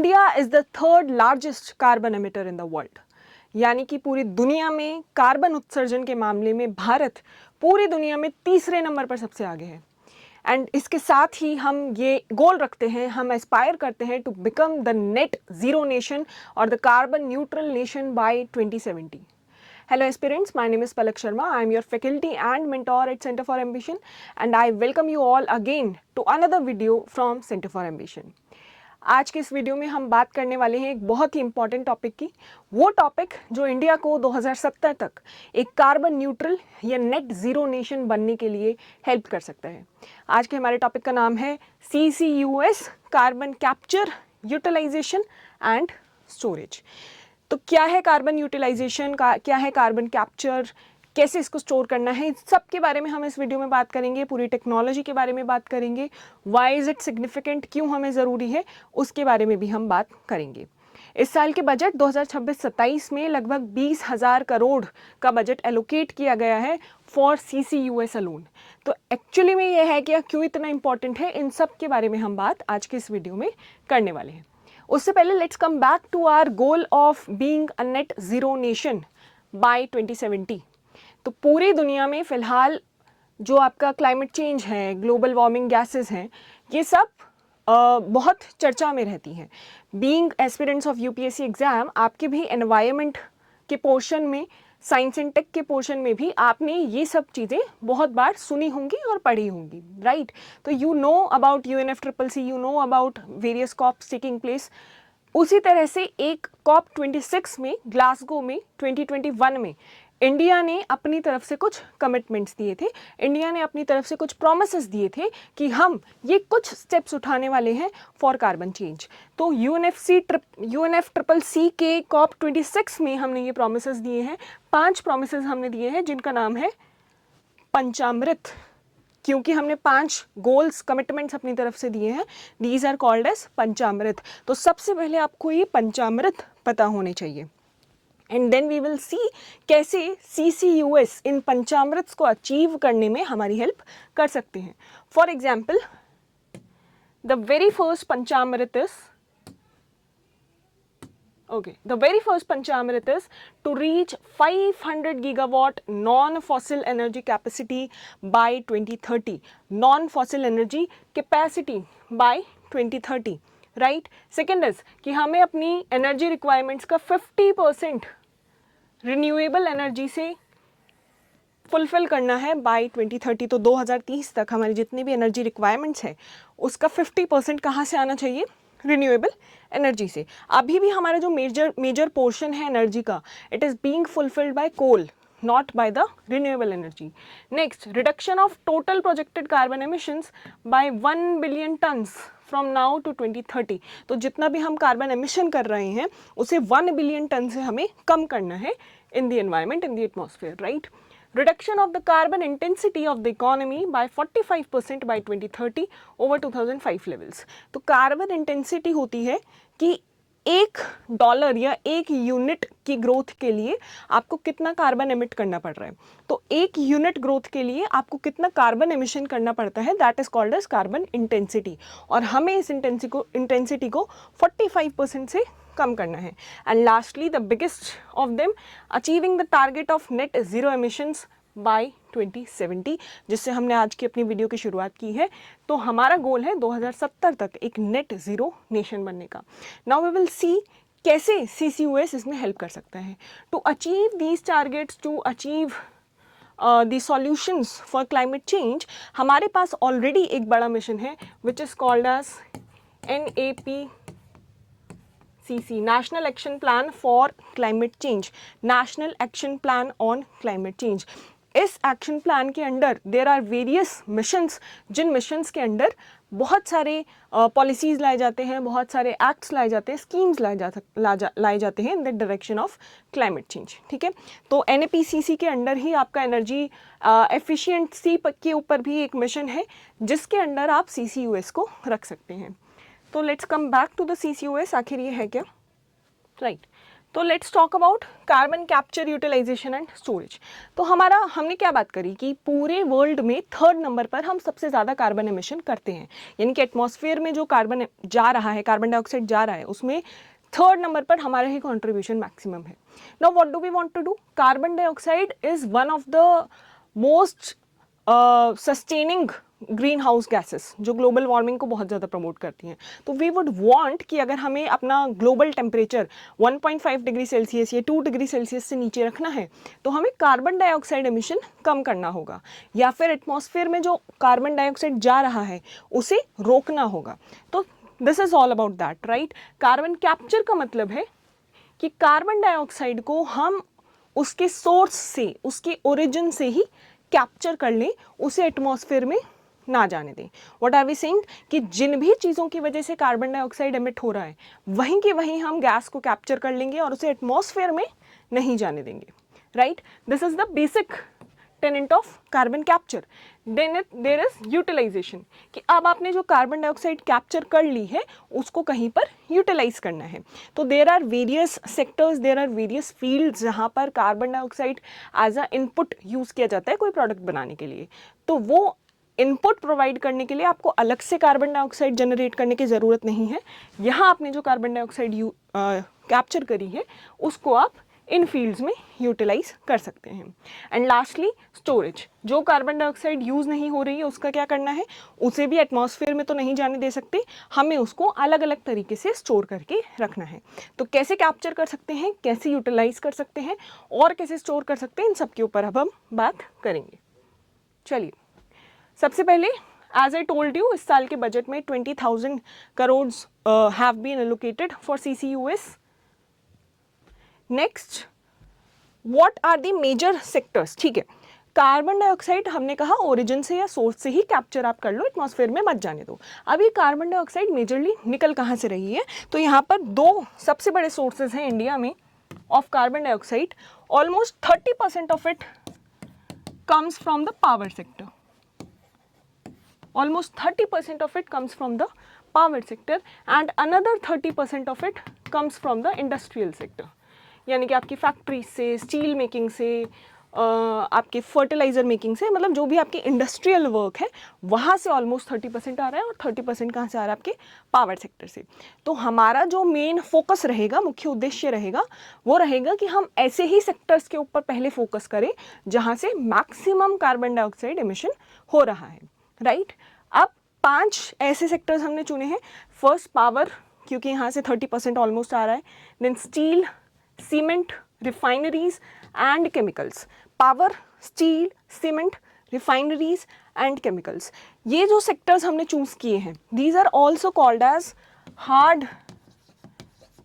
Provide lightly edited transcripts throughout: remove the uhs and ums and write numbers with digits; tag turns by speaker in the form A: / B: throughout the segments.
A: India is the third largest carbon emitter in the world, यानी कि पूरी दुनिया में कार्बन उत्सर्जन के मामले में भारत पूरी दुनिया में तीसरे नंबर पर सबसे आगे है। एंड इसके साथ ही हम ये गोल रखते हैं, हम एस्पायर करते हैं to become the net zero nation और the carbon neutral nation by 2070. Hello aspirants, my name is Palak Sharma. I am your faculty and mentor at Center for Ambition, and I welcome you all again to another video from Center for Ambition. आज के इस video में हम बात करने वाले हैं एक बहुत ही इम्पॉर्टेंट टॉपिक की, वो टॉपिक जो इंडिया को 2070 तक एक कार्बन न्यूट्रल या नेट ज़ीरो नेशन बनने के लिए हेल्प कर सकता है। आज के हमारे टॉपिक का नाम है CCUS, carbon capture, utilization and storage. तो क्या है कार्बन यूटिलाइजेशन का, क्या है कार्बन कैप्चर, कैसे इसको स्टोर करना है, सब के बारे में हम इस वीडियो में बात करेंगे। पूरी टेक्नोलॉजी के बारे में बात करेंगे, व्हाई इज़ इट सिग्निफिकेंट, क्यों हमें ज़रूरी है, उसके बारे में भी हम बात करेंगे। इस साल के बजट 2026-27 में लगभग 20,000 करोड़ का बजट एलोकेट किया गया है फॉर CCUS अलोन। तो एक्चुअली में ये है कि क्यों इतना इंपॉर्टेंट है, इन सब के बारे में हम बात आज के इस वीडियो में करने वाले हैं। उससे पहले let's come back to our goal of being a net zero nation by 2070। तो पूरी दुनिया में फ़िलहाल जो आपका क्लाइमेट चेंज है, ग्लोबल वार्मिंग गैसेस हैं, ये सब बहुत चर्चा में रहती हैं। Being aspirants of UPSC exam, आपके भी एनवायरनमेंट के पोर्शन में, साइंस एंड टेक के पोर्शन में भी आपने ये सब चीज़ें बहुत बार सुनी होंगी और पढ़ी होंगी, राइट? तो you know about UNFCCC, you know about various COPs taking place. उसी तरह से एक COP26 में ग्लासगो में 2021 में इंडिया ने अपनी तरफ से कुछ कमिटमेंट्स दिए थे, इंडिया ने अपनी तरफ से कुछ प्रॉमिसेस दिए थे कि हम ये कुछ स्टेप्स उठाने वाले हैं फॉर कार्बन चेंज। तो UNFCCC के COP26 में हमने ये प्रॉमिसेस दिए हैं, 5 प्रॉमिसेस हमने दिए हैं जिनका नाम है पंचामृत, क्योंकि हमने 5 गोल्स, कमिटमेंट्स अपनी तरफ से दिए हैं। These are called as panchamrit. तो सबसे पहले आपको ये पंचामृत पता होने चाहिए, and then we will see कैसे CCUS इन पंचामृत को अचीव करने में हमारी हेल्प कर सकते हैं। For example, the very first Panchamrit is the very first Panchamrit is to reach 500 gigawatt non-fossil energy capacity by 2030. Non-fossil energy capacity by 2030, right? Second is कि हमें अपनी energy requirements का 50% renewable energy से fulfil करना है bye 2030। तो 2030 तक हमारी जितनी भी एनर्जी रिक्वायरमेंट्स है उसका 50% कहाँ से आना चाहिए? रिन्यूएबल एनर्जी से। अभी भी हमारा जो मेजर पोर्शन है एनर्जी का, it is being fulfilled by coal, not by the renewable energy. Next, reduction of total projected carbon emissions by 1 billion tons from now to 2030। तो जितना भी हम कार्बन एमिशन कर रहे हैं उसे 1 बिलियन टन से हमें कम करना है in the environment, in the atmosphere, right? Reduction of the carbon intensity of the economy by 45% by 2030 over 2005 levels. तो कार्बन इंटेंसिटी होती है कि $1 या 1 यूनिट की ग्रोथ के लिए आपको कितना कार्बन एमिट करना पड़ रहा है। तो 1 यूनिट ग्रोथ के लिए आपको कितना कार्बन एमिशन करना पड़ता है, that is called as carbon intensity. और हमें इस इंटेंसिटी को 45% से कम करना है। And lastly, the biggest of them, achieving the target of net zero emissions by 2070, जिससे हमने आज की अपनी वीडियो की शुरुआत की है। तो हमारा गोल है 2070 तक एक नेट ज़ीरो नेशन बनने का। नाउ वी विल सी कैसे CCUS इसमें हेल्प कर सकता है to achieve these targets, to achieve the solutions for climate change. हमारे पास ऑलरेडी एक बड़ा मिशन है which is called as NAPCC, National Action Plan for Climate Change, National Action Plan on Climate Change। इस action plan के under there are various missions, जिन missions के under बहुत सारे पॉलिसीज़ लाए जाते हैं, बहुत सारे एक्ट्स लाए जाते हैं, स्कीम्स लाए जाते हैं in the direction of climate change, ठीक है? तो NAPCC के अंडर ही आपका एनर्जी एफिशिएंसी के ऊपर भी एक मिशन है जिसके अंडर आप CCUS को रख सकते हैं। तो let's come back to the CCUS, आखिर ये है क्या, राइट? तो let's talk about carbon capture, utilization and storage. तो हमने क्या बात करी कि पूरे वर्ल्ड में 3rd नंबर पर हम सबसे ज़्यादा कार्बन एमिशन करते हैं, यानी कि एटमॉस्फेयर में जो कार्बन जा रहा है, कार्बन डाइऑक्साइड जा रहा है, उसमें 3rd नंबर पर हमारा ही कॉन्ट्रीब्यूशन मैक्सिमम है। Now what do we want to do? Carbon dioxide is one of the most sustaining green house gases जो ग्लोबल वार्मिंग को बहुत ज़्यादा प्रमोट करती हैं। तो वी वुड वांट कि अगर हमें अपना ग्लोबल टेम्परेचर 1.5 डिग्री सेल्सियस या 2 डिग्री सेल्सियस से नीचे रखना है तो हमें कार्बन डाइऑक्साइड एमिशन कम करना होगा, या फिर एटमॉस्फेयर में जो कार्बन डाइऑक्साइड जा रहा है उसे रोकना होगा। तो this is all about that, right. Carbon capture का मतलब है कि कार्बन डाइऑक्साइड को हम उसके सोर्स से, उसके ओरिजिन से ही कैप्चर कर लें, उसे एटमॉस्फेयर में ना जाने दें। व्हाट आर वी सेइंग कि जिन भी चीज़ों की वजह से कार्बन डाइऑक्साइड एमिट हो रहा है वहीं के वहीं हम गैस को कैप्चर कर लेंगे और उसे एटमॉस्फेयर में नहीं जाने देंगे, right. This is the basic tenant of carbon capture. Then there is utilization, कि अब आपने जो कार्बन डाइऑक्साइड कैप्चर कर ली है उसको कहीं पर यूटिलाइज करना है। तो there are various sectors, there are various fields जहाँ पर carbon dioxide as a input use किया जाता है कोई प्रोडक्ट बनाने के लिए। तो वो इनपुट प्रोवाइड करने के लिए आपको अलग से कार्बन डाइऑक्साइड जनरेट करने की ज़रूरत नहीं है। यहाँ आपने जो कार्बन डाइऑक्साइड कैप्चर करी है उसको आप इन फील्ड्स में यूटिलाइज कर सकते हैं। एंड लास्टली स्टोरेज, जो कार्बन डाइऑक्साइड यूज़ नहीं हो रही है उसका क्या करना है, उसे भी एटमॉस्फेयर में तो नहीं जाने दे सकते, हमें उसको अलग अलग तरीके से स्टोर करके रखना है। तो कैसे कैप्चर कर सकते हैं, कैसे यूटिलाइज कर सकते हैं और कैसे स्टोर कर सकते हैं, इन सब के ऊपर अब हम बात करेंगे। चलिए, सबसे पहले एज आई टोल्ड यू, इस साल के बजट में 20,000 crore have been allocated for CCUS। Next, what are the major sectors? ठीक है, कार्बन डाइऑक्साइड हमने कहा ओरिजिन से या सोर्स से ही कैप्चर आप कर लो, एटमॉस्फेयर में मत जाने दो। अब ये कार्बन डाइऑक्साइड मेजरली निकल कहाँ से रही है? तो यहाँ पर 2 सबसे बड़े सोर्सेज हैं इंडिया में of carbon dioxide. Almost 30% of it comes from the power sector. Almost 30% of it comes from the power sector and another 30% of it comes from the industrial sector, यानी कि आपकी फैक्ट्री से, steel making से, आपके fertiliser making से, मतलब जो भी आपकी इंडस्ट्रियल वर्क है वहाँ से ऑलमोस्ट 30% आ रहा है और 30% कहाँ से आ रहा है? आपके पावर सेक्टर से। तो हमारा जो मेन फोकस रहेगा, मुख्य उद्देश्य रहेगा, वो रहेगा कि हम ऐसे ही सेक्टर्स के ऊपर पहले फोकस करें जहाँ से मैक्सिमम कार्बन डाइऑक्साइड एमिशन हो रहा है, राइट। अब 5 ऐसे सेक्टर्स हमने चुने हैं। फर्स्ट पावर, क्योंकि यहाँ से 30% ऑलमोस्ट आ रहा है। Then steel, cement, refineries and chemicals. Power, steel, cement, refineries and chemicals, ये जो सेक्टर्स हमने चूज किए हैं, these are also called as hard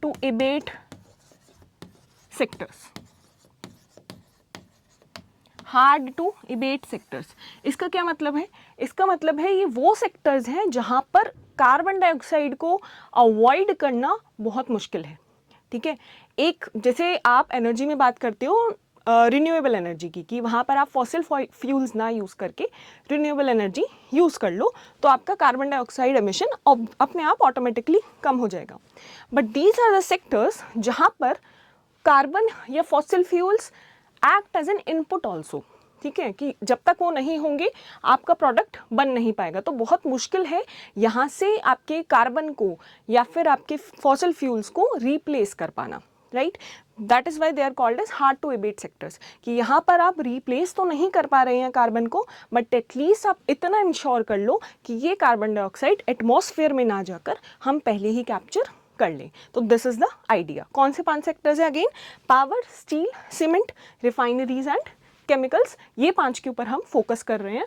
A: to abate sectors. Hard to abate sectors, इसका क्या मतलब है? इसका मतलब है ये वो सेक्टर्स हैं जहाँ पर कार्बन डाइऑक्साइड को अवॉइड करना बहुत मुश्किल है, ठीक है। एक, जैसे आप एनर्जी में बात करते हो रिन्यूएबल एनर्जी की, कि वहाँ पर आप फॉसिल फ्यूल्स ना यूज़ करके रिन्यूएबल एनर्जी यूज़ कर लो तो आपका कार्बन डाइऑक्साइड एमिशन अपने आप ऑटोमेटिकली कम हो जाएगा। But these are the sectors जहाँ पर कार्बन या fossil fuels act as an input also, ठीक है, कि जब तक वो नहीं होंगे आपका प्रोडक्ट बन नहीं पाएगा। तो बहुत मुश्किल है यहाँ से आपके कार्बन को या फिर आपके फॉसिल फ्यूल्स को रिप्लेस कर पाना, right. That is why they are called as hard to abate sectors, कि यहाँ पर आप रिप्लेस तो नहीं कर पा रहे हैं कार्बन को, बट एटलीस्ट आप इतना इंश्योर कर लो कि ये कार्बन डाइऑक्साइड एटमॉस्फेयर में ना जाकर हम पहले ही कैप्चर कर लें। तो दिस इज द आइडिया। कौन से 5 सेक्टर्स है? Again, power, steel, cement, refineries and chemicals, ये 5 के ऊपर हम फोकस कर रहे हैं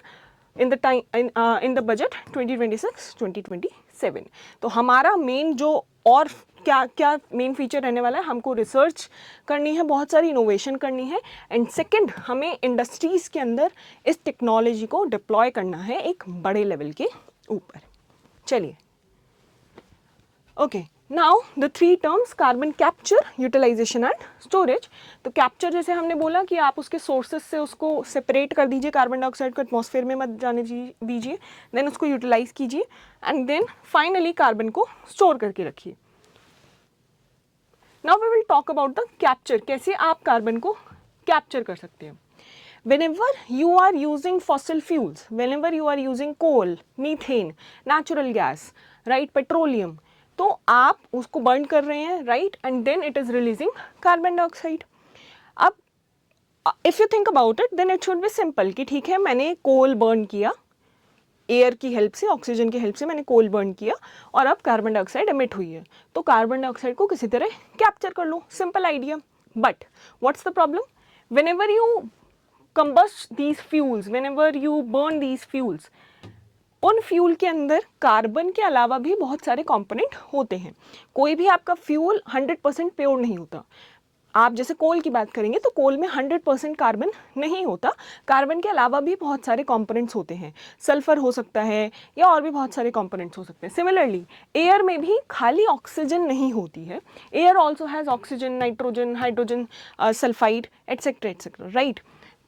A: इन द बजट 2026-2027। तो हमारा मेन जो और क्या क्या मेन फीचर रहने वाला है, हमको रिसर्च करनी है, बहुत सारी इनोवेशन करनी है, एंड सेकंड, हमें इंडस्ट्रीज़ के अंदर इस टेक्नोलॉजी को डिप्लॉय करना है एक बड़े लेवल के ऊपर। चलिए, okay, now the 3 terms, carbon capture, utilization and storage. तो कैप्चर, जैसे हमने बोला कि आप उसके सोर्सेज से उसको सेपरेट कर दीजिए, कार्बन डाइऑक्साइड को एटमॉस्फेयर में मत जाने दीजिए, देन उसको यूटिलाइज कीजिए एंड देन फाइनली कार्बन को स्टोर करके रखिए। Now we will talk about the capture, कैसे आप कार्बन को कैप्चर कर सकते हैं. Whenever you are using fossil fuels, whenever you are using coal, methane, natural gas, right, petroleum, तो आप उसको बर्न कर रहे हैं, right, and then it is releasing carbon dioxide. अब if you think about it, then it should be simple कि ठीक है, मैंने कोल बर्न किया, एयर की हेल्प से, ऑक्सीजन की हेल्प से मैंने कोल बर्न किया और अब कार्बन डाइऑक्साइड एमिट हुई है, तो कार्बन डाइऑक्साइड को किसी तरह कैप्चर कर लो, simple idea. But what's the problem? Whenever you combust these fuels, whenever you burn these fuels, उन फ्यूल के अंदर कार्बन के अलावा भी बहुत सारे कंपोनेंट होते हैं. कोई भी आपका फ्यूल 100% प्योर नहीं होता. आप जैसे कोल की बात करेंगे तो कोल में 100% कार्बन नहीं होता, कार्बन के अलावा भी बहुत सारे कंपोनेंट्स होते हैं. सल्फर हो सकता है या और भी बहुत सारे कंपोनेंट्स हो सकते हैं. सिमिलरली एयर में भी खाली ऑक्सीजन नहीं होती है, air also has oxygen, nitrogen, hydrogen, sulphide, etcetera etcetera, right.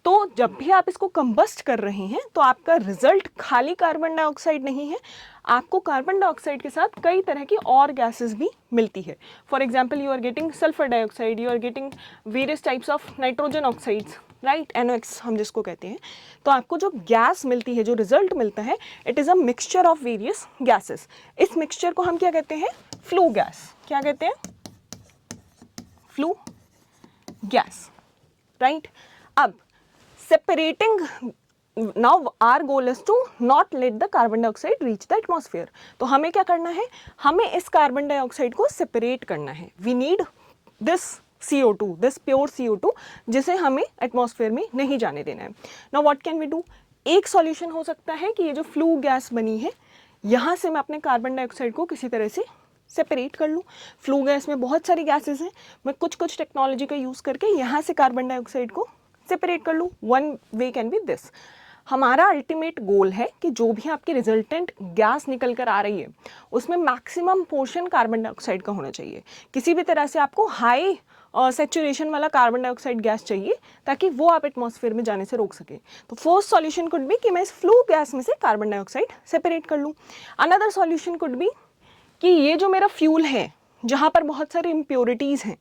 A: तो जब भी आप इसको कंबस्ट कर रहे हैं तो आपका रिजल्ट खाली कार्बन डाइऑक्साइड नहीं है, आपको कार्बन डाइऑक्साइड के साथ कई तरह की और गैसेस भी मिलती है. For example you are getting sulphur dioxide, you are getting various types of nitrogen oxides, right, NOx हम जिसको कहते हैं. तो आपको जो गैस मिलती है, जो रिजल्ट मिलता है, it is a mixture of various gases. इस मिक्सचर को हम क्या कहते हैं? Flue gas. क्या कहते हैं? Flue gas, right. अब separating, now our goal is to not let the carbon dioxide reach the atmosphere. तो हमें क्या करना है? हमें इस कार्बन डाइऑक्साइड को सेपरेट करना है. We need this CO2, this pure CO2, जिसे हमें एटमॉस्फेयर में नहीं जाने देना है. Now what can we do? एक सॉल्यूशन हो सकता है कि ये जो फ्लू गैस बनी है, यहाँ से मैं अपने कार्बन डाइऑक्साइड को किसी तरह से सेपरेट कर लूँ. फ्लू गैस में बहुत सारी गैसेस हैं, मैं कुछ टेक्नोलॉजी का यूज़ करके यहाँ से कार्बन डाइऑक्साइड को सेपरेट कर लूँ. One way can be this. हमारा अल्टीमेट गोल है कि जो भी आपकी रिजल्टेंट गैस निकल कर आ रही है उसमें मैक्सिमम पोर्शन कार्बन डाइऑक्साइड का होना चाहिए. किसी भी तरह से आपको हाई सैचुरेशन वाला कार्बन डाइऑक्साइड गैस चाहिए ताकि वो आप एटमॉस्फेयर में जाने से रोक सके. तो फर्स्ट सॉल्यूशन कुड बी कि मैं इस फ्लू गैस में से कार्बन डाइऑक्साइड सेपरेट कर लूँ. अनदर सॉल्यूशन कुड बी कि ये जो मेरा फ्यूल है जहाँ पर बहुत सारी इम्प्योरिटीज़ हैं,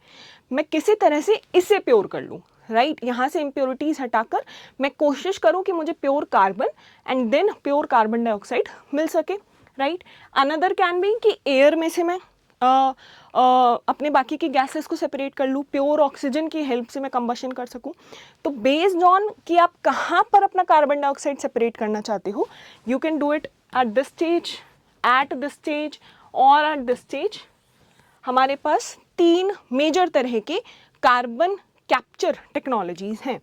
A: मैं किसी तरह से इसे प्योर कर लूँ, राइट. यहाँ से इम्प्योरिटीज़ हटाकर मैं कोशिश करूँ कि मुझे pure carbon and then pure carbon dioxide मिल सके, राइट. अनदर कैन बी कि एयर में से मैं अपने बाकी की गैसेस को सेपरेट कर लूँ, प्योर ऑक्सीजन की हेल्प से मैं कंबशन कर सकूँ. तो बेस्ड ऑन कि आप कहाँ पर अपना कार्बन डाइऑक्साइड सेपरेट करना चाहते हो, you can do it at this stage, eight this stage और एट दिस स्टेज. हमारे पास 3 मेजर तरह के कार्बन कैप्चर टेक्नोलॉजीज़ हैं.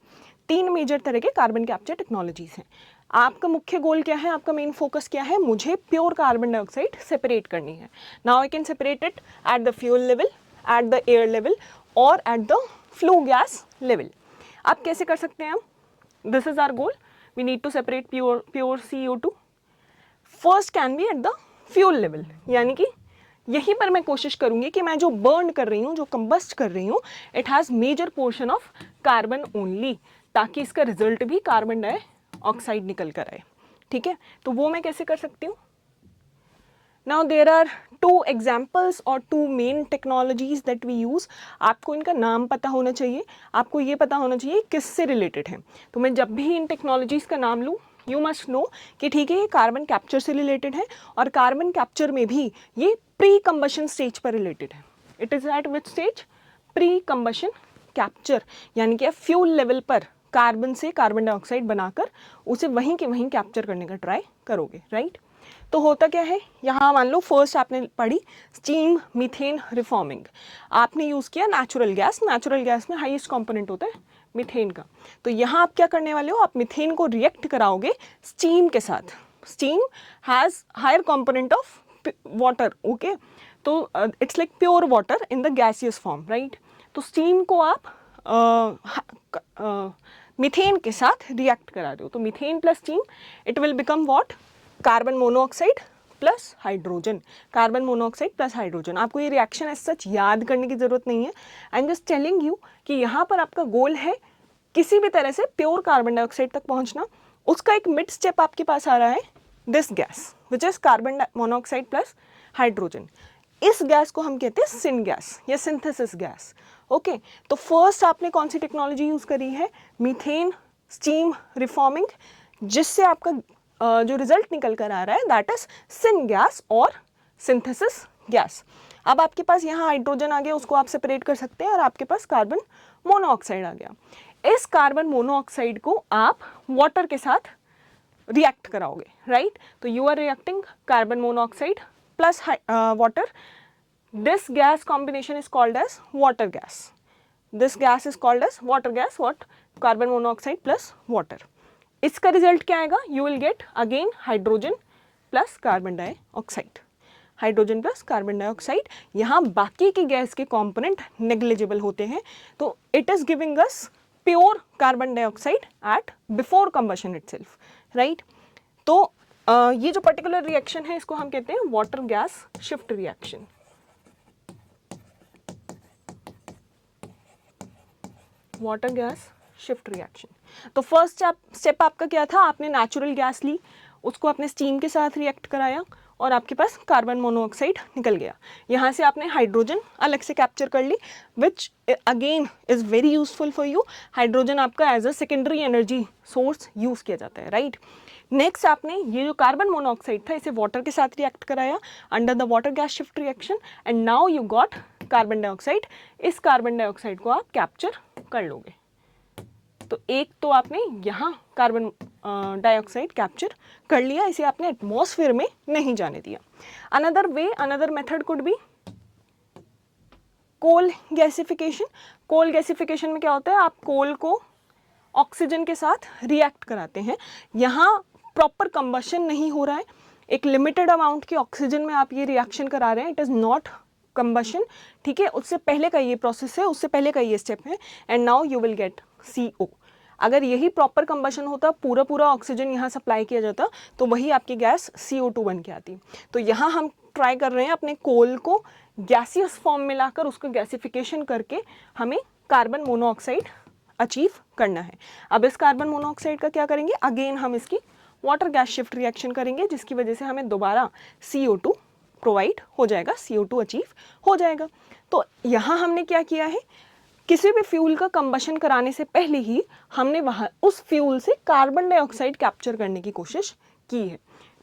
A: 3 मेजर तरह के कार्बन कैप्चर टेक्नोलॉजीज़ हैं. आपका मुख्य गोल क्या है? आपका मेन फोकस क्या है? मुझे प्योर कार्बन डाइऑक्साइड सेपरेट करनी है. Now I can separate it at the fuel level, at the air level और at the flue gas level. आप कैसे कर सकते हैं? This is our goal. We need to separate pure CO2. First can be at the fuel level, यानी कि यहीं पर मैं कोशिश करूंगी कि मैं जो बर्न कर रही हूँ, जो कंबस्ट कर रही हूँ, it has major portion of carbon only, ताकि इसका रिजल्ट भी कार्बन डाइऑक्साइड निकल कर आए. ठीक है, तो वो मैं कैसे कर सकती हूँ? नाउ देयर आर 2 एग्जाम्पल्स और 2 main technologies that we use. आपको इनका नाम पता होना चाहिए, आपको ये पता होना चाहिए किससे रिलेटेड है. तो मैं जब भी इन टेक्नोलॉजीज़ का नाम लूँ, यू मस्ट नो कि ठीक है ये कार्बन कैप्चर से रिलेटेड है और कार्बन कैप्चर में भी ये प्री कंबशन स्टेज पर रिलेटेड है. It is eight which stage? Pre combustion capture, यानी कि फ्यूल लेवल पर कार्बन से कार्बन डाइऑक्साइड बनाकर उसे वहीं के वहीं कैप्चर करने का ट्राई करोगे, राइट. तो होता क्या है, यहाँ मान लो फर्स्ट आपने पढ़ी स्टीम मीथेन रिफॉर्मिंग. आपने यूज़ किया नेचुरल गैस. नेचुरल गैस में हाईएस्ट कंपोनेंट होता है मीथेन का. तो यहाँ आप क्या करने वाले हो? आप मीथेन को रिएक्ट कराओगे स्टीम के साथ. Steam has higher component of water, okay. तो it's like pure water in the gaseous form, right. तो स्टीम को आप मीथेन के साथ रिएक्ट करा दो. तो methane plus steam, it will become what? Carbon monoxide plus hydrogen. Carbon monoxide plus hydrogen. आपको ये रिएक्शन एज सच याद करने की ज़रूरत नहीं है. I am just telling you कि यहाँ पर आपका गोल है किसी भी तरह से प्योर कार्बन डाइऑक्साइड तक पहुँचना. उसका एक मिड स्टेप आपके पास आ रहा है, this gas which is carbon monoxide plus hydrogen. इस गैस को हम कहते हैं सिन गैस या सिंथेसिस गैस। ओके, तो फर्स्ट आपने कौन सी टेक्नोलॉजी यूज़ करी है, मीथेन स्टीम रिफॉर्मिंग, जिससे आपका जो रिजल्ट निकल कर आ रहा है दैट इज सिन गैस और सिंथेसिस गैस। अब आपके पास यहाँ हाइड्रोजन आ गया, उसको आप सेपरेट कर सकते हैं, और आपके पास कार्बन मोनोऑक्साइड आ गया। इस कार्बन मोनोऑक्साइड को आप वाटर के साथ रिएक्ट कराओगे, राइट? तो you are reacting carbon monoxide plus water. This gas combination is called as water gas. This gas is called as water gas. What? Carbon monoxide plus water. इसका result क्या आएगा? You will get again hydrogen plus carbon dioxide. Hydrogen plus carbon dioxide. यहाँ बाकी की gas के component negligible होते हैं, तो it is giving us pure carbon dioxide eight before combustion itself, right? तो ये जो पर्टिकुलर रिएक्शन है इसको हम कहते हैं water gas shift reaction. Water gas shift reaction. तो फर्स्ट स्टेप आपका क्या था? आपने नेचुरल गैस ली, उसको आपने स्टीम के साथ रिएक्ट कराया और आपके पास कार्बन मोनोऑक्साइड निकल गया. यहाँ से आपने हाइड्रोजन अलग से कैप्चर कर ली, which again is very useful for you. Hydrogen आपका as a secondary energy source use किया जाता है, राइट? नेक्स्ट आपने ये जो कार्बन मोनोऑक्साइड था इसे वाटर के साथ रिएक्ट कराया under the water gas shift reaction, and now you got carbon dioxide. इस कार्बन डाइऑक्साइड को आप कैप्चर कर लोगे. तो एक तो आपने यहाँ कार्बन डाइऑक्साइड कैप्चर कर लिया, इसे आपने एटमॉस्फेयर में नहीं जाने दिया. Another way, another method could be coal gasification. Coal gasification में क्या होता है? आप कोल को ऑक्सीजन के साथ रिएक्ट कराते हैं. यहाँ प्रॉपर कंबशन नहीं हो रहा है, एक लिमिटेड अमाउंट की ऑक्सीजन में आप ये रिएक्शन करा रहे हैं. इट इज़ नॉट कंबशन, ठीक है? उससे पहले का ये प्रोसेस है, उससे पहले का ये स्टेप है, and now you will get CO. अगर यही प्रॉपर कंबशन होता, पूरा पूरा ऑक्सीजन यहाँ सप्लाई किया जाता, तो वही आपकी गैस CO2 बन के आती. तो यहाँ हम ट्राई कर रहे हैं अपने कोल को गैसियस फॉर्म में लाकर उसको गैसिफिकेशन करके हमें कार्बन मोनोऑक्साइड अचीव करना है. अब इस कार्बन मोनोऑक्साइड का क्या करेंगे? अगेन हम इसकी वाटर गैस शिफ्ट रिएक्शन करेंगे, जिसकी वजह से हमें दोबारा CO2 प्रोवाइड हो जाएगा, CO2 अचीव हो जाएगा. तो यहाँ हमने क्या किया है? किसी भी फ्यूल का कंबशन कराने से पहले ही हमने वहाँ उस फ्यूल से कार्बन डाइऑक्साइड कैप्चर करने की कोशिश की है.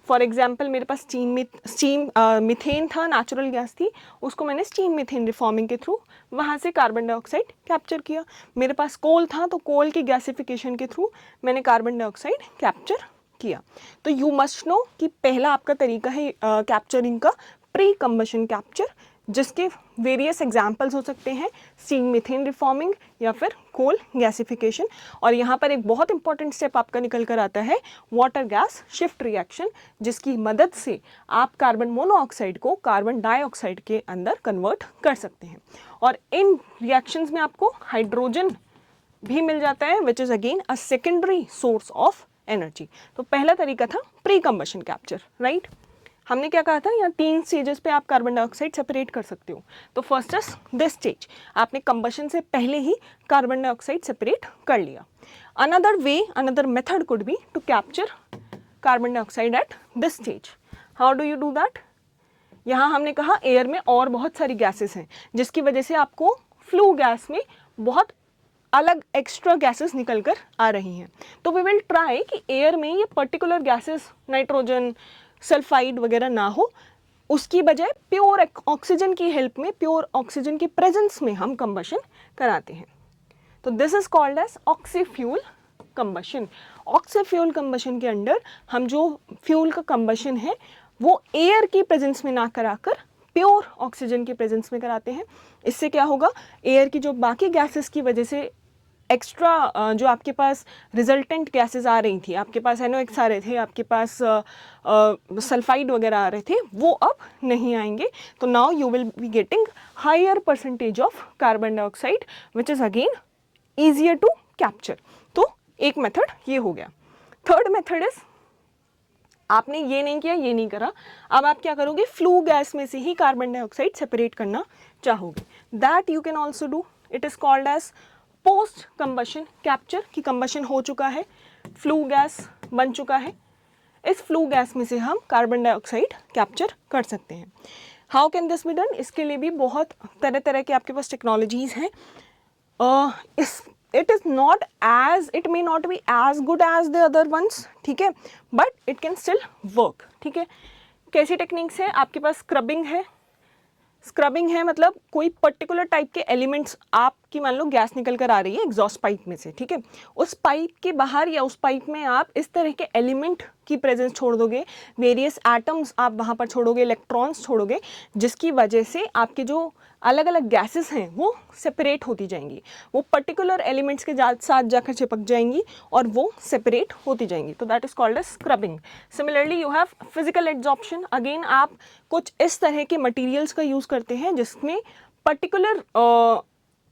A: फॉर एग्जाम्पल मेरे पास मीथेन था, नेचुरल गैस थी, उसको मैंने स्टीम मीथेन रिफॉर्मिंग के थ्रू वहाँ से कार्बन डाइऑक्साइड कैप्चर किया. मेरे पास कोल था, तो कोल की गैसिफिकेशन के थ्रू मैंने कार्बन डाइऑक्साइड कैप्चर किया. तो यू मस्ट नो कि पहला आपका तरीका है कैप्चरिंग का प्री कंबशन कैप्चर, जिसके वेरियस एग्जाम्पल्स हो सकते हैं स्टीम मीथेन रिफॉर्मिंग या फिर कोल गैसिफिकेशन. और यहाँ पर एक बहुत इंपॉर्टेंट स्टेप आपका निकल कर आता है वाटर गैस शिफ्ट रिएक्शन, जिसकी मदद से आप कार्बन मोनोऑक्साइड को कार्बन डाइऑक्साइड के अंदर कन्वर्ट कर सकते हैं. और इन रिएक्शंस में आपको हाइड्रोजन भी मिल जाता है, which is again a secondary source of energy. तो पहला तरीका था प्री कंबशन कैप्चर, राइट? हमने क्या कहा था? यहाँ 3 स्टेजेस पे आप कार्बन डाइऑक्साइड सेपरेट कर सकते हो. तो फर्स्ट इज दिस स्टेज, आपने कंबशन से पहले ही कार्बन डाइऑक्साइड सेपरेट कर लिया. Another way, another method could be to capture carbon dioxide at this stage. How do you do that? यहाँ हमने कहा एयर में और बहुत सारी गैसेस हैं, जिसकी वजह से आपको फ्लू गैस में बहुत अलग एक्स्ट्रा गैसेस निकल कर आ रही हैं. तो वी विल ट्राई कि एयर में ये पर्टिकुलर गैसेस नाइट्रोजन सल्फाइड वगैरह ना हो, उसकी बजाय प्योर ऑक्सीजन की हेल्प में, प्योर ऑक्सीजन की प्रेजेंस में हम कंबशन कराते हैं. तो this is called as oxyfuel combustion. Oxyfuel combustion के अंडर हम जो फ्यूल का कंबशन है वो एयर की प्रेजेंस में ना कराकर प्योर ऑक्सीजन की प्रेजेंस में कराते हैं. इससे क्या होगा? एयर की जो बाकी गैसेस की वजह से एक्स्ट्रा जो आपके पास रिजल्टेंट गैसेस आ रही थी, आपके पास NOx आ रहे थे, आपके पास सल्फाइड वगैरह आ रहे थे, वो अब नहीं आएंगे. तो now you will be getting higher percentage of carbon dioxide, which is again easier to capture. तो एक मेथड ये हो गया. थर्ड मेथड इज, आपने ये नहीं किया, ये नहीं करा, अब आप क्या करोगे? फ्लू गैस में से ही कार्बन डाइऑक्साइड सेपरेट करना चाहोगे. That you can also do. It is called as post combustion capture, कि कंबशन हो चुका है, फ्लू गैस बन चुका है, इस फ्लू गैस में से हम कार्बन डाइऑक्साइड कैप्चर कर सकते हैं. How can this be done? इसके लिए भी बहुत तरह तरह के आपके पास टेक्नोलॉजीज़ हैं. It is not as, it may not be as good as the other ones, ठीक है, but it can still work. ठीक है, कैसी टेक्निक्स है आपके पास? स्क्रबिंग है. स्क्रबिंग है मतलब कोई पर्टिकुलर टाइप के एलिमेंट्स, आपकी मान लो गैस निकल कर आ रही है एग्जॉस्ट पाइप में से, ठीक है, उस पाइप के बाहर या उस पाइप में आप इस तरह के एलिमेंट की प्रेजेंस छोड़ दोगे, वेरियस एटम्स आप वहाँ पर छोड़ोगे, इलेक्ट्रॉन्स छोड़ोगे, जिसकी वजह से आपके जो अलग अलग गैसेस हैं वो सेपरेट होती जाएंगी, वो पर्टिकुलर एलिमेंट्स के साथ जाकर चिपक जाएंगी और वो सेपरेट होती जाएंगी. तो that is called as scrubbing. Similarly you have physical adsorption. Again आप कुछ इस तरह के मटेरियल्स का यूज़ करते हैं जिसमें पर्टिकुलर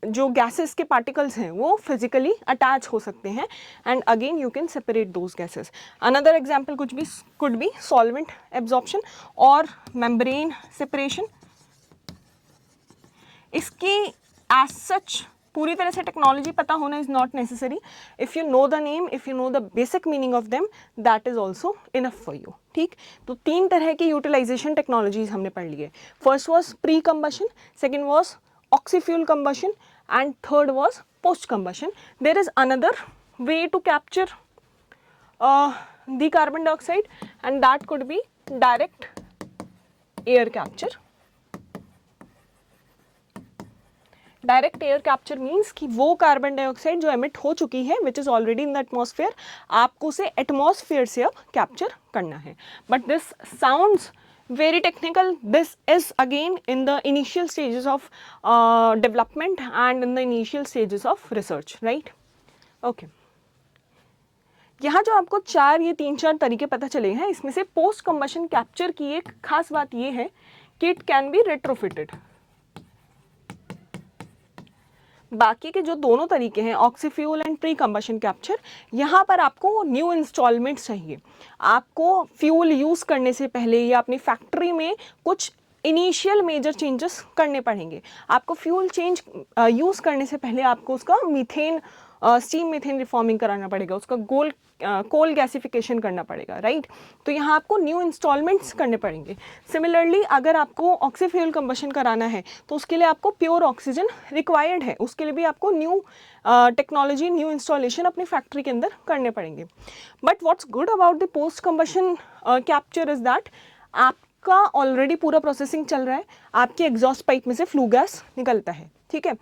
A: जो गैसेस के पार्टिकल्स हैं वो फिजिकली अटैच हो सकते हैं, and again you can separate those gases. Another example could be solvent absorption और मेम्ब्रेन सेपरेशन. इसकी एज सच पूरी तरह से टेक्नोलॉजी पता होना is not necessary. If you know the name, if you know the basic meaning of them, that is also enough for you. ठीक, तो 3 तरह की यूटिलाइजेशन टेक्नोलॉजीज हमने पढ़ ली है. First was pre combustion, second was oxyfuel combustion, and third was post combustion. There is another way to capture the carbon dioxide, and that could be direct air capture. Direct air capture means कि वो carbon dioxide जो emit हो चुकी है which is already in the atmosphere, आपको उसे atmosphere से अब कैप्चर करना है. But this sounds very technical. This is again in the initial stages of development and in the initial stages of research, right? Okay. यहाँ जो आपको 3-4 तरीके पता चले हैं, इसमें से पोस्ट कंबशन कैप्चर की एक खास बात ये है कि इट कैन बी रेट्रोफिटेड. बाकी के जो दोनों तरीके हैं ऑक्सीफ्यूल एंड प्री कंबशन कैप्चर, यहाँ पर आपको न्यू इंस्टॉलमेंट्स चाहिए. आपको फ्यूल यूज़ करने से पहले या अपनी फैक्ट्री में कुछ इनिशियल मेजर चेंजेस करने पड़ेंगे. आपको फ्यूल चेंज यूज़ करने से पहले आपको उसका मीथेन स्टीम मीथेन रिफॉर्मिंग कराना पड़ेगा, उसका कोल गैसिफिकेशन करना पड़ेगा, राइट. तो यहाँ आपको न्यू इंस्टॉलमेंट्स करने पड़ेंगे. सिमिलरली अगर आपको ऑक्सीफ्यूल कंबशन कराना है तो उसके लिए आपको प्योर ऑक्सीजन रिक्वायर्ड है, उसके लिए भी आपको न्यू टेक्नोलॉजी, न्यू इंस्टॉलेशन अपनी फैक्ट्री के अंदर करने पड़ेंगे. But what's good about the post combustion capture is that आपका ऑलरेडी पूरा प्रोसेसिंग चल रहा है, आपके एग्जॉस्ट पाइप में से फ्लू गैस निकलता है, ठीक है.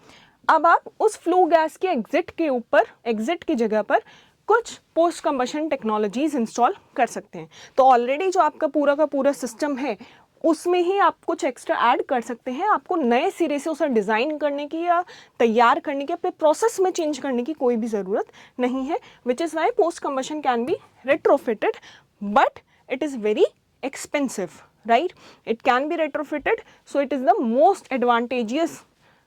A: अब आप उस फ्लू गैस के एग्जिट की जगह पर कुछ पोस्ट कंबशन टेक्नोलॉजीज इंस्टॉल कर सकते हैं. तो ऑलरेडी जो आपका पूरा का पूरा सिस्टम है उसमें ही आप कुछ एक्स्ट्रा ऐड कर सकते हैं. आपको नए सिरे से उसे डिज़ाइन करने की या तैयार करने की, अपने प्रोसेस में चेंज करने की कोई भी ज़रूरत नहीं है. Which is why post combustion can be retrofitted, but it is very expensive, right? It can be retrofitted, so it is the most advantageous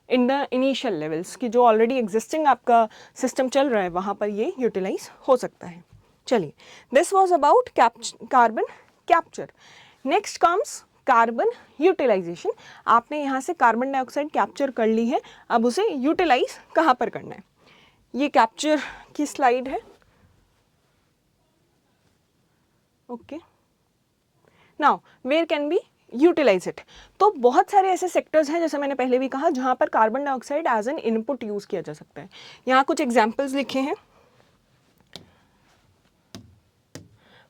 A: in the initial levels कि जो already existing आपका system चल रहा है वहाँ पर ये utilize हो सकता है. चलिए, this was about carbon capture. Next comes carbon utilization. आपने यहाँ से कार्बन डाइऑक्साइड कैप्चर कर ली है, अब उसे यूटिलाइज कहाँ पर करना है. ये कैप्चर की स्लाइड है. Okay, now where can be utilize it. तो बहुत सारे ऐसे सेक्टर्स हैं, जैसे मैंने पहले भी कहा, जहाँ पर carbon dioxide as an input use किया जा सकता है. यहाँ कुछ एग्जाम्पल्स लिखे हैं.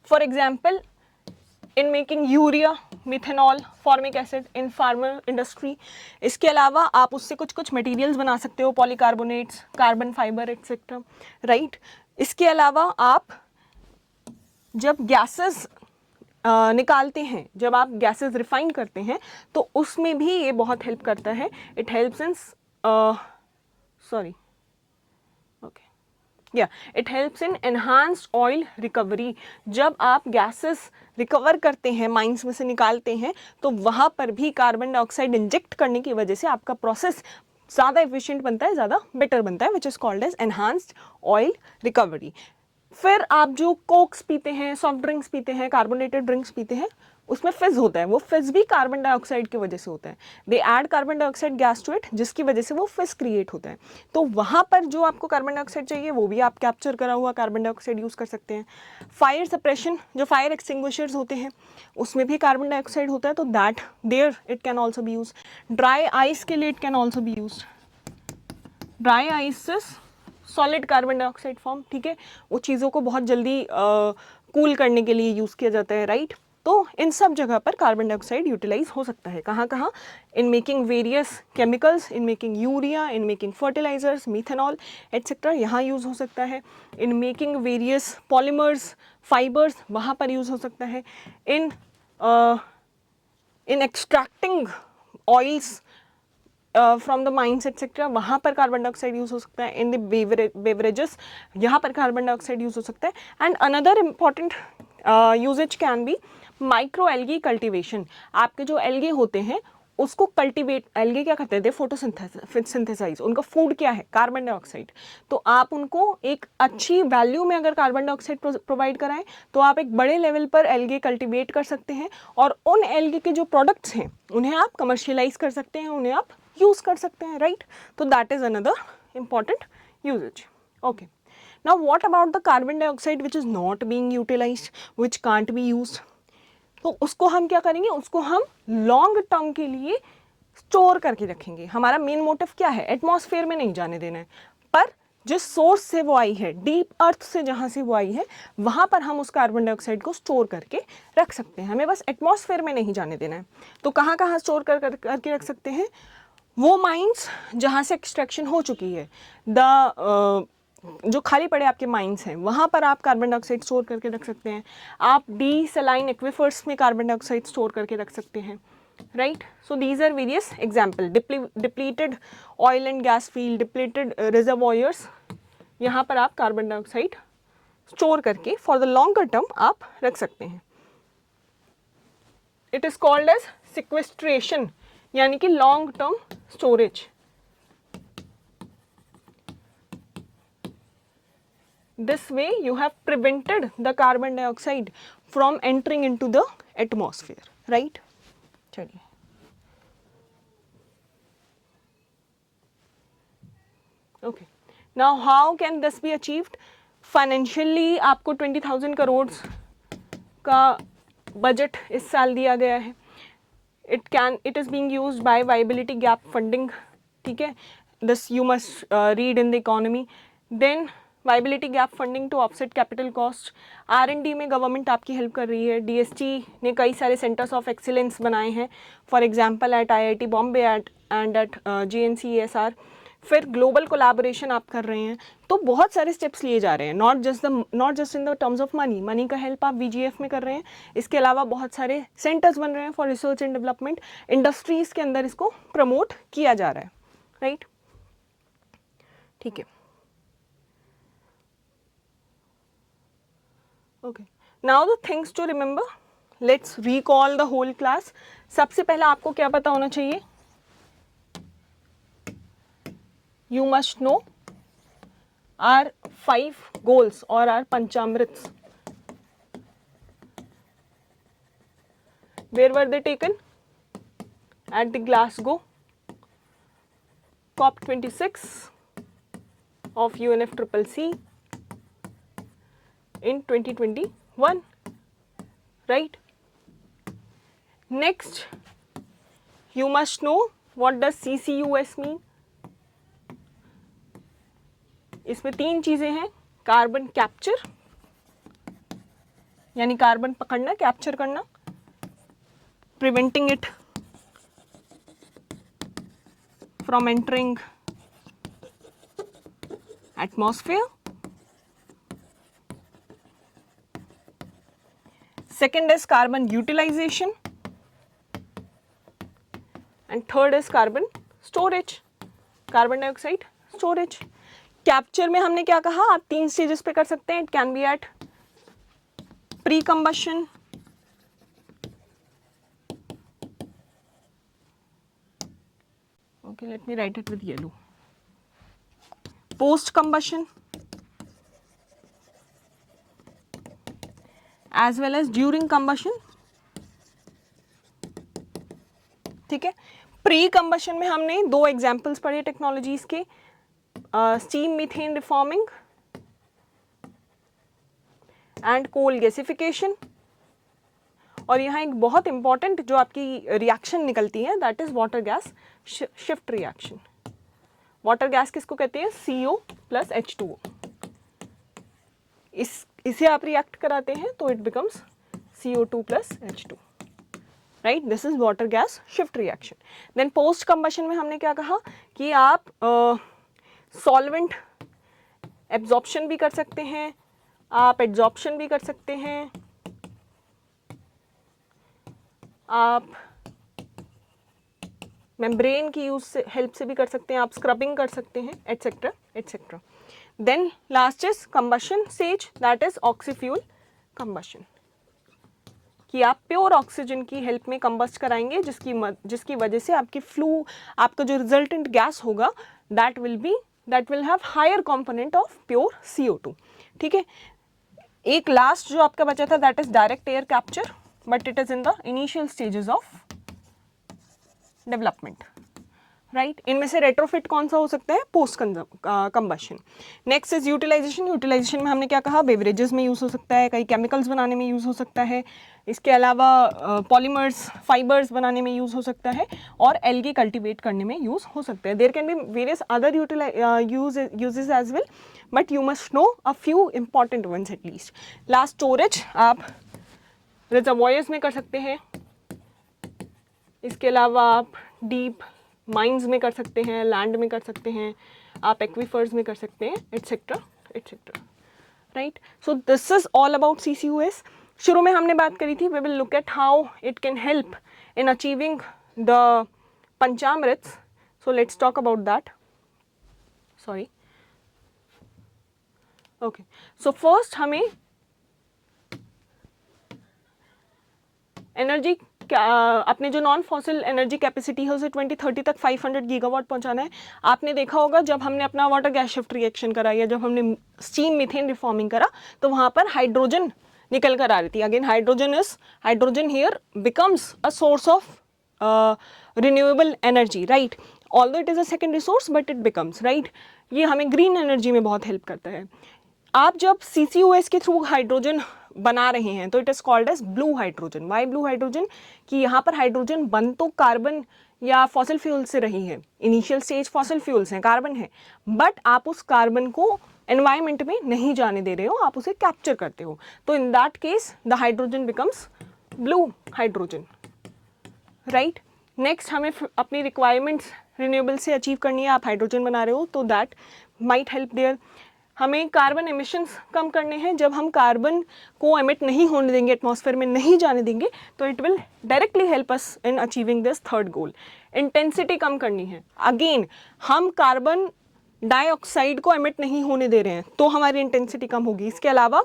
A: For example, in making urea, methanol, formic acid in farmer industry. इसके अलावा आप उससे कुछ मटेरियल्स बना सकते हो, polycarbonates, carbon fibre etcetera, right. इसके अलावा आप जब गैसेस निकालते हैं, जब आप गैसेस रिफाइन करते हैं, तो उसमें भी ये बहुत हेल्प करता है. It helps in it helps in enhanced oil recovery. जब आप गैसेस रिकवर करते हैं, माइंस में से निकालते हैं, तो वहाँ पर भी कार्बन डाइऑक्साइड इंजेक्ट करने की वजह से आपका प्रोसेस ज़्यादा एफिशिएंट बनता है, ज़्यादा बेटर बनता है, which is called as enhanced oil recovery. फिर आप जो कोक्स पीते हैं, सॉफ्ट ड्रिंक्स पीते हैं, कार्बोनेटेड ड्रिंक्स पीते हैं, उसमें फिज होता है, वो फिज भी कार्बन डाइऑक्साइड की वजह से होता है। They add carbon dioxide gas to it, जिसकी वजह से वो फिज क्रिएट होता है। तो वहाँ पर जो आपको कार्बन डाइऑक्साइड चाहिए वो भी आप कैप्चर करा हुआ कार्बन डाइऑक्साइड यूज़ कर सकते हैं। फायर सप्रेशन, जो फायर एक्सटिंग्विशर्स होते हैं उसमें भी कार्बन डाइऑक्साइड होता है, तो that there it can also be use. Dry ice के लिए it can also be use. Dry ice solid carbon dioxide form, ठीक है, वो चीज़ों को बहुत जल्दी कूल करने के लिए यूज़ किया जाता है, राइट। तो इन सब जगह पर कार्बन डाइऑक्साइड यूटिलाइज हो सकता है। कहाँ कहाँ? In making various chemicals, in making urea, in making fertilizers, methanol etcetera, यहाँ यूज़ हो सकता है। In making various polymers, fibres, वहाँ पर यूज़ हो सकता है। In extracting oils from the mines etcetera, वहाँ पर कार्बन डाइऑक्साइड यूज़ हो सकता है। इन द बेवरेजेस, यहाँ पर कार्बन डाइऑक्साइड यूज़ हो सकता है। And another important usages can be micro algae cultivation. आपके जो एल्गे होते हैं उसको कल्टीवेट, एल्गे क्या करते हैं? दे फोटोसिंथेसाइज, उनका फूड क्या है? Carbon dioxide. तो आप उनको एक अच्छी वैल्यू में अगर कार्बन डाइऑक्साइड प्रोवाइड कराएं तो आप एक बड़े लेवल पर एल्गे कल्टीवेट कर सकते हैं, और उन एल्गे के जो प्रोडक्ट्स हैं उन्हें आप कमर्शियलाइज कर सकते हैं, उन्हें आप यूज कर सकते हैं, राइट। तो that is another important usage. Okay. Now what about the carbon dioxide which is not being utilized, which can't be used? तो उसको हम क्या करेंगे? उसको हम लॉन्ग टर्म के लिए स्टोर करके रखेंगे। हमारा मेन मोटिव क्या है? एटमॉस्फेयर में नहीं जाने देना है, पर जिस सोर्स से वो आई है, डीप अर्थ से जहाँ से वो आई है, वहाँ पर हम उस कार्बन डाइऑक्साइड को स्टोर करके रख सकते हैं। हमें बस एटमॉस्फेयर में नहीं जाने देना है। तो कहाँ कहाँ स्टोर करके रख सकते हैं? वो माइंस जहाँ से एक्सट्रैक्शन हो चुकी है, जो खाली पड़े आपके माइंस हैं, वहाँ पर आप कार्बन डाइऑक्साइड स्टोर करके रख सकते हैं। आप डीसलाइन एक्विफर्स में कार्बन डाइऑक्साइड स्टोर करके रख सकते हैं, right. So these are various example. Depleted oil and gas field, depleted reservoirs, यहाँ पर आप कार्बन डाइऑक्साइड स्टोर करके फॉर द लॉन्गर टर्म आप रख सकते हैं। It is called as sequestration, यानी कि long term storage. This way you have prevented the carbon dioxide from entering into the atmosphere, right? चलिए, okay. Now how can this be achieved? Financially आपको 20,000 करोड़ का budget इस साल दिया गया है। It is being used by viability gap funding, ठीक है। This you must read in the economy. Then viability gap funding to offset capital cost. R&D में गवर्नमेंट आपकी हेल्प कर रही है। DST ने कई सारे सेंटर्स ऑफ एक्सीलेंस बनाए हैं, for example at IIT Bombay and at GNCESR। फिर ग्लोबल कोलैबोरेशन आप कर रहे हैं। तो बहुत सारे स्टेप्स लिए जा रहे हैं, not just in the terms of money का हेल्प आप VGF में कर रहे हैं। इसके अलावा बहुत सारे सेंटर्स बन रहे हैं for research and development. Industries के अंदर इसको प्रमोट किया जा रहा है, राइट, ठीक है। Okay. Now the things to remember. Let's recall the whole class. सबसे पहला आपको क्या पता होना चाहिए? You must know our 5 goals or our Panchamrits. Where were they taken? At the Glasgow COP26 of UNFCCC in 2021, right? Next, you must know what does CCUS mean. इसमें 3 चीजें हैं, कार्बन कैप्चर यानी कार्बन पकड़ना, capture करना, preventing it from entering atmosphere. Second is carbon utilization, and third is carbon storage, carbon dioxide storage. Capture में हमने क्या कहा? आप 3 स्टेजेस पे कर सकते हैं। It can be at pre combustion, okay let me write it with yellow, post combustion, as well as during combustion ठीक है। प्री कंबशन में हमने दो एग्जाम्पल्स पढ़े टेक्नोलॉजीज के, steam methane reforming and coal gasification. और यहाँ एक बहुत इंपॉर्टेंट जो आपकी रिएक्शन निकलती है that is water gas shift reaction. Water gas किसको कहते हैं? CO plus H2O। इसे आप रिएक्ट कराते हैं तो it becomes CO2 plus H2, right. This is water gas shift reaction. Then post combustion में हमने क्या कहा कि आप सॉल्वेंट एब्जॉर्प्शन भी कर सकते हैं, आप एड्जॉर्प्शन भी कर सकते हैं, आप मेम्ब्रेन की यूज से हेल्प से भी कर सकते हैं, आप स्क्रबिंग कर सकते हैं, etcetera etcetera. Then last is combustion stage that is oxyfuel combustion, कि आप प्योर ऑक्सीजन की हेल्प में कंबस्ट कराएंगे जिसकी वजह से आपका जो रिजल्टेंट गैस होगा that will have higher component of pure CO2, ठीक है। एक लास्ट जो आपका बचा था that is direct air capture, but it is in the initial stages of development, right. इनमें से रेट्रोफिट कौन सा हो सकता है? Post combustion. Next is utilisation. Utilisation में हमने क्या कहा? बेवरेजेस में यूज़ हो सकता है, कई केमिकल्स बनाने में यूज़ हो सकता है, इसके अलावा पॉलीमर्स फाइबर्स बनाने में यूज़ हो सकता है, और एल्गी कल्टीवेट करने में यूज़ हो सकता है। There can be various other uses as well, but you must know a few important ones at least. Last storage आप रिजर्वॉयर्स में कर सकते हैं, इसके अलावा आप डीप माइंस में कर सकते हैं, लैंड में कर सकते हैं, आप एक्वीफर्स में कर सकते हैं, etcetera etcetera, right. So this is all about CCUS। शुरू में हमने बात करी थी we will look at how it can help in achieving the पंचामृत्स। So let's talk about that. Sorry, okay. So first हमें एनर्जी अपने जो नॉन फॉसिल एनर्जी कैपेसिटी है उसे 2030 तक 500 गीगावाट पहुंचाना है। आपने देखा होगा जब हमने अपना वाटर गैस शिफ्ट रिएक्शन करा या जब हमने स्टीम मीथेन रिफॉर्मिंग करा तो वहाँ पर हाइड्रोजन निकल कर आ रही थी। Again hydrogen here becomes a source of renewable energy, right. Although it is a secondary source but it becomes, right. ये हमें ग्रीन एनर्जी में बहुत हेल्प करता है। आप जब CCUS के थ्रू हाइड्रोजन बना रहे हैं तो it is called as blue hydrogen. Why blue hydrogen? कि यहाँ पर हाइड्रोजन बन तो कार्बन या फॉसिल फ्यूल से रही है, इनिशियल स्टेज फॉसिल फ्यूल्स हैं, कार्बन है, बट आप उस कार्बन को एनवायरमेंट में नहीं जाने दे रहे हो, आप उसे कैप्चर करते हो, तो in that case the hydrogen becomes blue hydrogen, right. Next हमें अपनी रिक्वायरमेंट्स रिन्यूएबल से अचीव करनी है, आप हाइड्रोजन बना रहे हो तो दैट माइट हेल्प देयर। हमें कार्बन एमिशंस कम करने हैं, जब हम कार्बन को एमिट नहीं होने देंगे, एटमॉस्फेयर में नहीं जाने देंगे, तो it will directly help us in achieving this third goal. Intensity कम करनी है, अगेन हम कार्बन डाइऑक्साइड को एमिट नहीं होने दे रहे हैं तो हमारी इंटेंसिटी कम होगी। इसके अलावा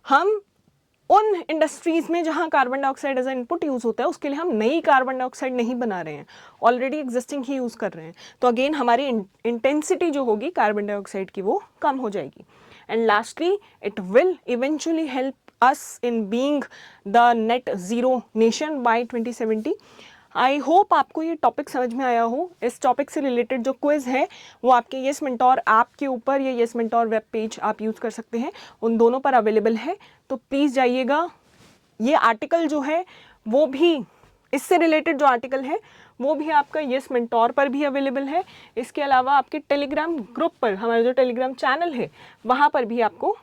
A: हम उन इंडस्ट्रीज में जहां carbon dioxide as a input use होता है उसके लिए हम नई कार्बन डाइऑक्साइड नहीं बना रहे हैं, ऑलरेडी एग्जिस्टिंग ही यूज कर रहे हैं, तो अगेन हमारी इंटेंसिटी जो होगी कार्बन डाइऑक्साइड की वो कम हो जाएगी। And lastly it will eventually help us in being the net zero nation by 2070। I hope आपको ये टॉपिक समझ में आया हो। इस टॉपिक से रिलेटेड जो क्विज़ है वो आपके येस मेंटोर ऐप के ऊपर या येस मेंटोर वेब पेज आप यूज़ कर सकते हैं, उन दोनों पर अवेलेबल है, तो प्लीज़ जाइएगा। ये आर्टिकल जो है वो भी, इससे रिलेटेड जो आर्टिकल है वो भी आपका येस मेंटोर पर भी अवेलेबल है। इसके अलावा आपके टेलीग्राम ग्रुप पर, हमारा जो टेलीग्राम चैनल है वहाँ पर भी आपको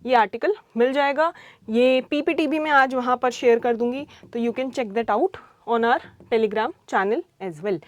A: ये आर्टिकल मिल जाएगा। ये PPT भी मैं आज वहाँ पर शेयर कर दूँगी, तो you can check that out on our telegram channel as well.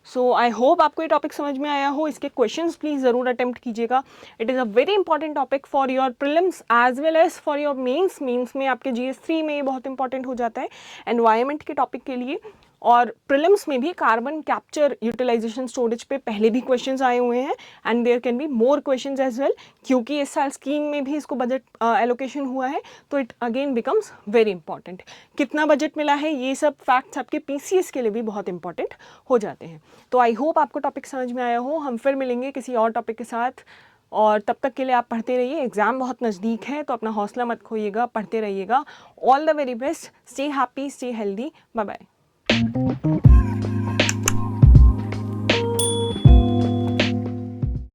A: So I hope आपको ये टॉपिक समझ में आया हो। इसके क्वेश्चंस प्लीज़ ज़रूर अटेम्प्ट कीजिएगा। It is a very important topic for your prelims as well as for your mains. Mains में आपके GS3 में ये बहुत इंपॉर्टेंट हो जाता है एनवायरनमेंट के टॉपिक के लिए, और प्रीलिम्स में भी कार्बन कैप्चर यूटिलाइजेशन स्टोरेज पे पहले भी क्वेश्चंस आए हुए हैं and there can be more questions as well, क्योंकि इस साल स्कीम में भी इसको बजट एलोकेशन हुआ है, तो it again becomes very important. कितना बजट मिला है, ये सब फैक्ट्स आपके PCS के लिए भी बहुत इंपॉर्टेंट हो जाते हैं। तो आई होप आपको टॉपिक समझ में आया हो। हम फिर मिलेंगे किसी और टॉपिक के साथ, और तब तक के लिए आप पढ़ते रहिए। एग्ज़ाम बहुत नज़दीक है तो अपना हौसला मत खोइएगा, पढ़ते रहिएगा। All the very best, stay happy, stay healthy, bye bye.